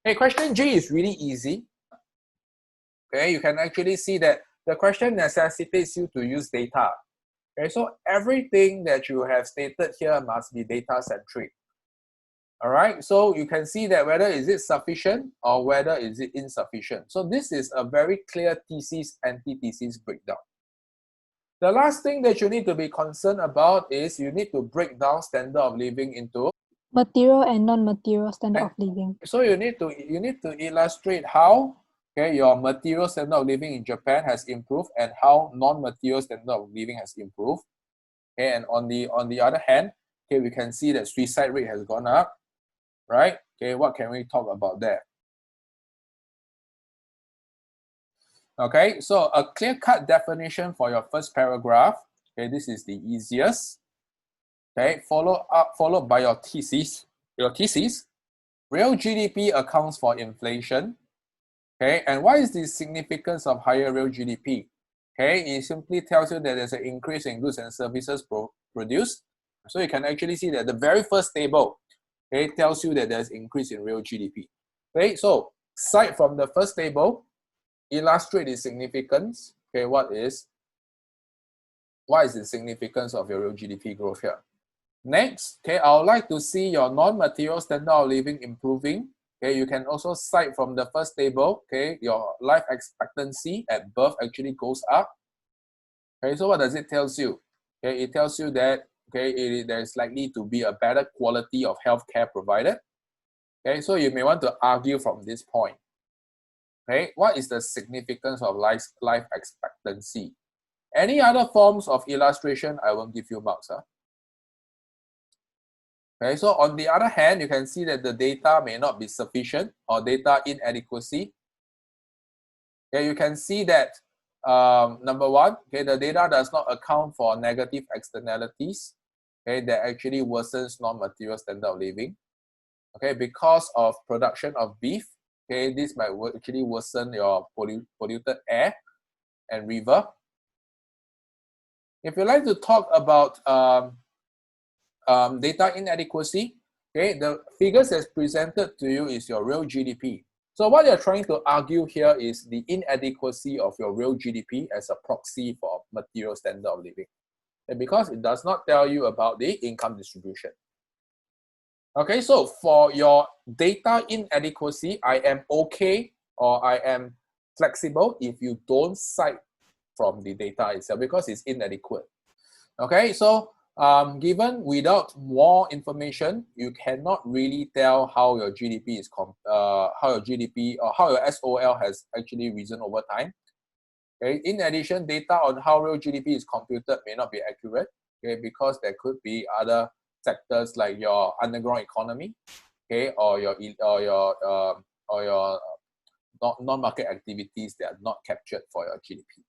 Okay, question G is really easy. Okay, you can actually see that the question necessitates you to use data. Okay, so everything that you have stated here must be data-centric. All right, so you can see that whether is it sufficient or whether is it insufficient. So this is a very clear thesis, antithesis breakdown. The last thing that you need to be concerned about is you need to break down standard of living into material and non-material standard of living. So you need to illustrate how your material standard of living in Japan has improved and how non-material standard of living has improved. Okay, and on the other hand, okay, we can see that suicide rate has gone up, right? Okay, what can we talk about there? Okay, so a clear-cut definition for your first paragraph. Okay, this is the easiest. Okay, followed by your thesis. Real GDP accounts for inflation. Okay, and what is the significance of higher real GDP? Okay, it simply tells you that there's an increase in goods and services produced. So you can actually see that the very first table, okay, tells you that there's increase in real GDP. Okay, so aside from the first table, illustrate the significance. Okay, what is the significance of your real GDP growth here? Next, okay, I would like to see your non-material standard of living improving. Okay, you can also cite from the first table, okay, your life expectancy at birth actually goes up. Okay, so what does it tell you? Okay, it tells you that there's likely to be a better quality of healthcare provided. Okay, so you may want to argue from this point. Okay, what is the significance of life expectancy? Any other forms of illustration, I won't give you marks. Okay, so on the other hand, you can see that the data may not be sufficient or data inadequacy. Okay, you can see that number one, okay, the data does not account for negative externalities, okay, that actually worsens non-material standard of living. Okay, because of production of beef, okay, this might actually worsen your polluted air and river. If you like to talk about data inadequacy, okay, the figures that's presented to you is your real GDP. So what you're trying to argue here is the inadequacy of your real GDP as a proxy for material standard of living. And because it does not tell you about the income distribution. Okay, so for your data inadequacy, I am okay or I am flexible if you don't cite from the data itself because it's inadequate. Okay, so given without more information, you cannot really tell how your GDP is how your SOL has actually risen over time. Okay, in addition, data on how real GDP is computed may not be accurate. Okay, because there could be other sectors like your underground economy, okay, or your non-market activities that are not captured for your GDP.